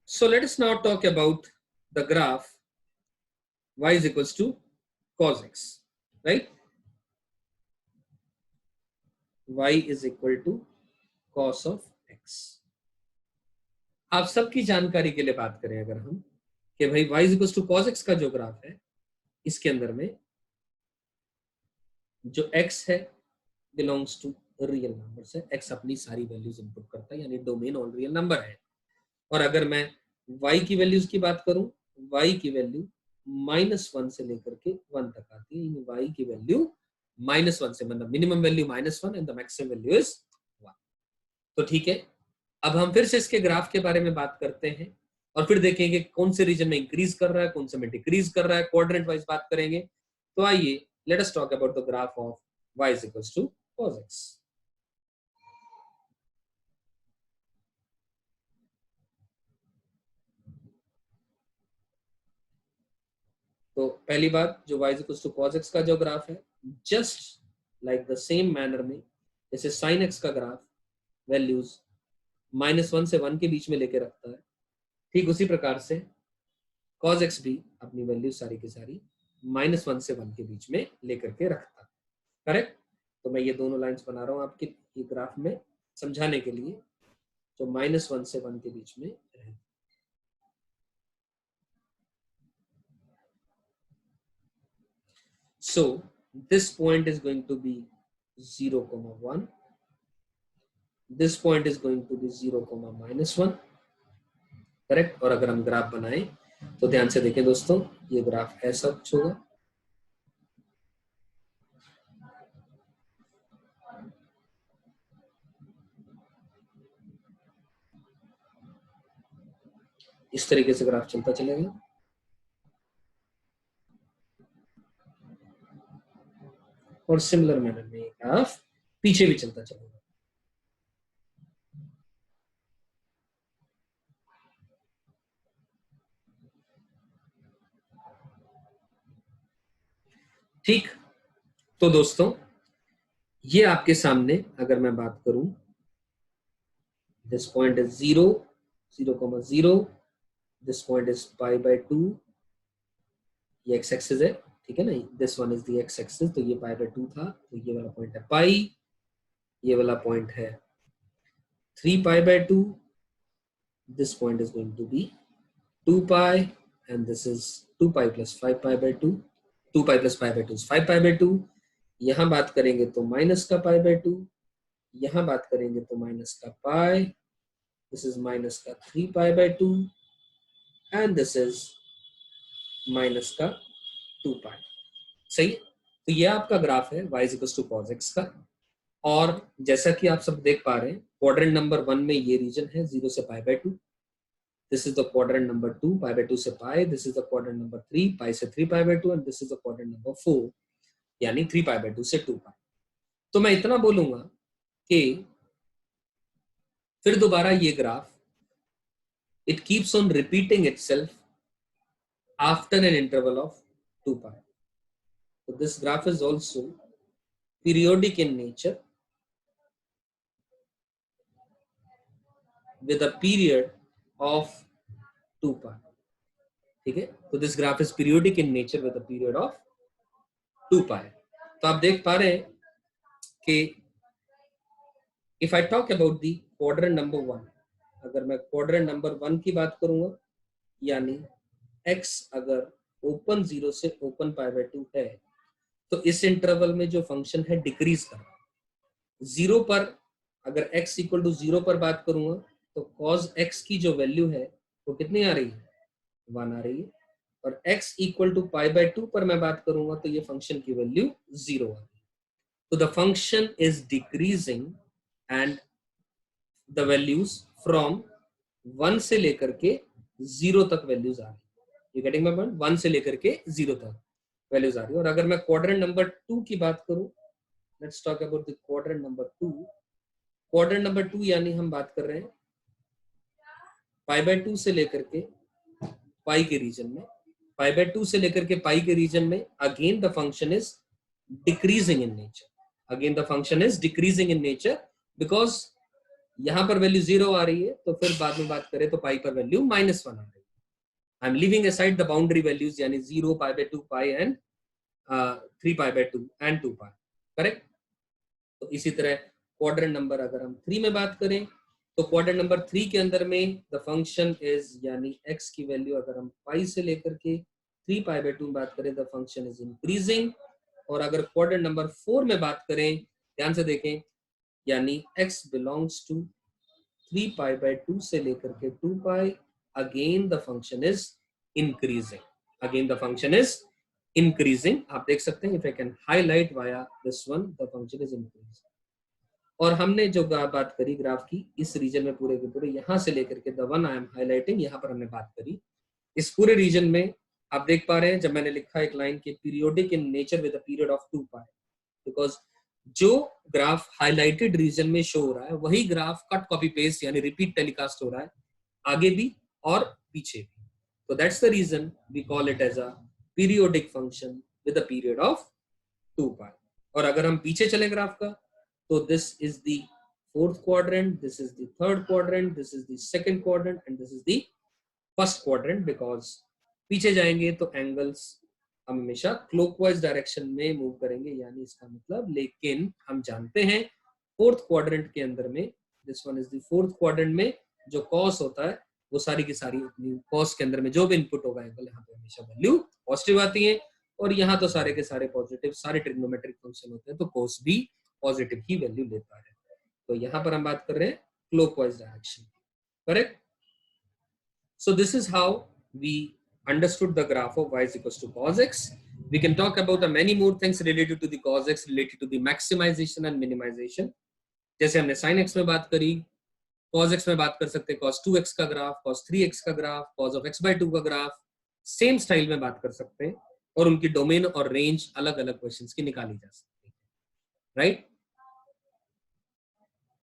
So let us now talk about the graph y is equals to cos x, right? y is equal to cos of x. आप सबकी जानकारी के लिए बात करें अगर हम कि भाई y is equals to cos x का जो ग्राफ है, इसके अंदर में जो x है बिलोंग्स टू रियल नंबर्स है, x अपनी सारी वैल्यूज इनपुट करता है, यानी डोमेन ऑन रियल नंबर है। और अगर मैं y की वैल्यूज की बात करूं, y की वैल्यू -1 से लेकर के 1 तक आती है। y की वैल्यू -1 से, मतलब minimum value -1 and the maximum value is 1। तो ठीक है, अब हम फिर से इसके ग्राफ के बारे में बात करते हैं और फिर देखेंगे कौन से रीजन में इंक्रीज कर रहा है, कौन से में डिक्रीज कर रहा है, क्वाड्रेंट वाइज बात करेंगे। तो आइए let us talk about the graph of y is equals to cos x। तो पहली बात, जो y is equals to cos x का जो ग्राफ है, just like the same manner में जैसे sin x का ग्राफ वैल्यूज -1 से 1 के बीच में लेके रखता है, ठीक उसी प्रकार से cos x भी अपनी वैल्यू सारी की सारी -1 से 1 के बीच में लेकर के रखता है। करेक्ट? तो मैं ये दोनों लाइंस बना रहा हूं आपके ये ग्राफ में समझाने के लिए, जो -1 से 1 के बीच में रहता है। So this point is going to be 0, 1. This point is going to be 0, -1. Correct? और अगर हम ग्राफ बनाएं तो ध्यान से देखें दोस्तों, ये ग्राफ ऐसा कुछ होगा। इस तरीके से ग्राफ चलता चलेगा। और सिमिलर मैनर में ये ग्राफ पीछे भी चलता चलेगा। ठीक, तो दोस्तों ये आपके सामने अगर मैं बात करूं, this point is 0, 0, 0, this point is π/2, ये x एक्सिस है, ठीक है ना, this one is the x axis, तो ये π/2 था, तो ये वाला पॉइंट है पाई, ये वाला पॉइंट है 3π/2, this point is going to be 2π and this is 2π + 5π/2, 2π + π/2 is 5π/2। यहां बात करेंगे तो माइनस का π/2, यहां बात करेंगे तो माइनस का पाई, दिस इज माइनस का 3π/2 एंड दिस इज माइनस का 2π। सही है? तो ये आपका ग्राफ है y is equals to cos x का। और जैसा कि आप सब देख पा रहे हैं, क्वाड्रेंट नंबर 1 में ये रीजन है 0 से π/2, this is the quadrant number 2 π/2 से pi, this is the quadrant number 3 pi से 3π/2 and this is the quadrant number 4 यानी 3π/2 से 2π। तो मैं इतना बोलूंगा कि फिर दोबारा ये graph it keeps on repeating itself after an interval of 2π. So this graph is also periodic in nature with a period of 2π. ठीक है? तो this graph is periodic in nature with a period of 2π. तो आप देख पा रहे हैं कि if I talk about the quadrant number 1, अगर मैं क्वाड्रेंट नंबर 1 की बात करूंगा, यानी x अगर ओपन 0 से ओपन π/2 है, तो इस इंटरवल में जो फंक्शन है डिक्रीज कर रहा है। 0 पर अगर x = 0 पर बात करूंगा तो cos x की जो वैल्यू है वो कितनी आ रही है, 1 आ रही है। और x = π/2 पर मैं बात करूंगा तो ये फंक्शन की वैल्यू 0 आ रही है। तो the function is decreasing and the values from 1 से लेकर के 0 तक वैल्यूज आ रही है। You getting my point? 1 से लेकर के 0 तक वैल्यूज आ रही है। और अगर मैं क्वाड्रेंट नंबर 2 की बात करूं, let's talk about the quadrant number 2। Quadrant number 2 यानी हम बात कर रहे हैं π/2 से लेकर के पाई के रीजन में, π/2 से लेकर के पाई के रीजन में again the function is decreasing in nature, again the function is decreasing in nature because यहाँ पर वैल्यू 0 आ रही है, तो फिर बाद में बात करें तो पाई पर वैल्यू -1 आ रही है। I am living aside the boundary values, यानी 0, π/2, पाई एंड 3π/2 एंड 2 पाई, करेक्ट। तो इसी तरह क्वाड्रेंट नंबर अगर हम 3 में बात करें, तो क्वाड्रेंट नंबर 3 के अंदर में द फंक्शन इज, यानी x की वैल्यू अगर हम पाई से लेकर के 3π/2 में बात करें, द फंक्शन इज इंक्रीजिंग। और अगर क्वाड्रेंट नंबर 4 में बात करें, ध्यान से देखें, यानी x बिलोंग्स टू 3π/2 से लेकर के 2 pi, again the function is increasing, again the function is increasing. आप देख सकते हैं, if I can highlight via this one, the function is increasing. और हमने जो बात करी ग्राफ की इस रीजन में पूरे के पूरे, यहां से लेकर के the one I am highlighting, यहां पर हमने बात करी इस पूरे रीजन में। आप देख पा रहे हैं जब मैंने लिखा एक लाइन के periodic in nature with a period of 2 pi, because जो ग्राफ हाईलाइटेड रीजन में शो हो रहा है वही ग्राफ कट कॉपी पेस्ट यानी रिपीट टेलीकास्ट हो रहा है आगे भी और पीछे भी। तो that's the reason we call it as a periodic function with a period of 2 pi. और अगर हम पीछे चले ग्राफ का, तो this is the fourth quadrant, this is the third quadrant, this is the second quadrant and this is the first quadrant. Because पीछे जाएंगे तो एंगल्स हम हमेशा क्लॉकवाइज डायरेक्शन में मूव करेंगे, यानी इसका मतलब, लेकिन हम जानते हैं फोर्थ क्वाड्रेंट के अंदर में, this one is the fourth quadrant में जो कॉस होता है वो सारी की सारी अपनी कॉस के अंदर में जो भी इनपुट होगा एंगल, यहाँ पे हमेशा वैल्यू पॉजिटिव आती है। और यहाँ तो सारे के सारे पॉजिटिव, सारे ट्रिग्नोमेट्रिक फंक्शन होते हैं, तो कॉस भी पॉजिटिव ही वैल्यू लेता है। तो यहाँ पर हम बात कर रहे हैं clockwise direction, correct. So this is how we understood the graph of y is equals to cos x. We can talk about the many more things related to the cos x, related to the maximization and minimization. जैसे हमने sin x में बात करी, cos x में बात कर सकते हैं cos 2x का ग्राफ, cos 3x का ग्राफ, cos of x/2 का ग्राफ, सेम स्टाइल में बात कर सकते हैं और उनकी डोमेन और रेंज अलग अलग क्वेश्चंस की निकाली जा सकती है, राइट।